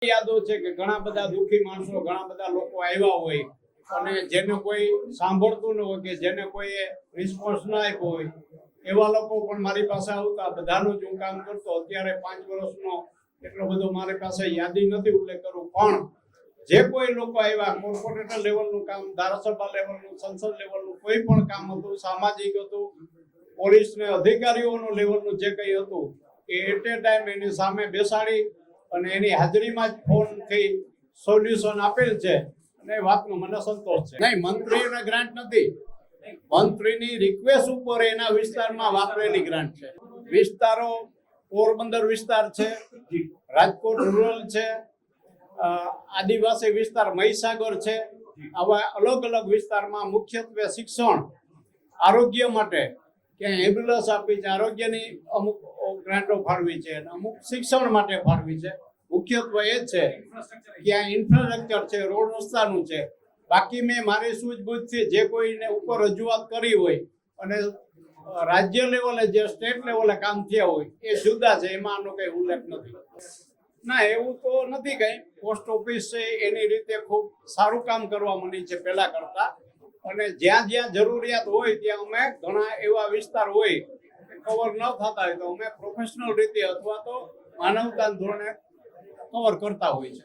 યાદો છે કે ઘણા બધા દુઃખી માણસો, ઘણા બધા લોકો આવ્યા હોય અને જેને કોઈ સાંભળતું ન હોય કે જેને કોઈ રિસ્પોન્સ ના આપ્યો હોય, એવા લોકો પણ મારી પાસે આવતા. બધાનું જ હું કામ કરતો. અત્યારે 5 વર્ષનો એટલો બધો મારી પાસે યાદી નથી ઉલ્લેખ કરું, પણ જે કોઈ લોકો આવ્યા, કોર્પોરેટર લેવલનું કામ, ધારાસભા લેવલનું, સંસદ લેવલનું કોઈ પણ કામ હતું, સામાજિક હતું, પોલીસ ને અધિકારીઓનું લેવલનું જે કંઈ હતું, એ એટ એ ટાઈમ એની સામે બેસાડી અને એની હાજરીમાં જ ફોનથી સોલ્યુશન આપેલ છે. અને એ વાતનો મને સંતોષ છે. નહીં, મંત્રીઓને ગ્રાન્ટ નથી, મંત્રીની રિક્વેસ્ટ ઉપર એના વિસ્તારમાં વાપરેલી ગ્રાન્ટ છે. વિસ્તારો પોરબંદર વિસ્તાર છે, રાજકોટ રૂરલ છે, આદિવાસી વિસ્તાર મહીસાગર છે. આવા અલગ અલગ વિસ્તારમાં મુખ્યત્વે શિક્ષણ, આરોગ્ય માટે ક્યાંય એમ્બ્યુલન્સ આપી છે, આરોગ્યની અમુક ગ્રાન્ટો ફાળવી છે, અમુક શિક્ષણ માટે ફાળવી છે. મુખ્યત્વે એ છે ક્યાં ઇન્ફ્રાસ્ટ્રક્ચર છે, રોડ રસ્તાનું છે. બાકી મેં મારી સૂઝબૂછથી જે કોઈને ઉપર રજૂઆત કરી હોય અને રાજ્ય લેવલે જે સ્ટેટ લેવલે કામ થયા હોય એ જુદા છે, એમાં આનો કઈ ઉલ્લેખ નથી. ના, એવું તો નથી કઈ. પોસ્ટ ઓફિસ છે એની રીતે ખૂબ સારું કામ કરવા માંડી છે પહેલા કરતા. અને જ્યાં જ્યાં જરૂરિયાત હોય ત્યાં અમે ઘણા એવા વિસ્તાર હોય કવર ન થતા હોય તો અમે પ્રોફેશનલ રીતે અથવા તો માનવતાના ધોરણે કવર કરતા હોય છે.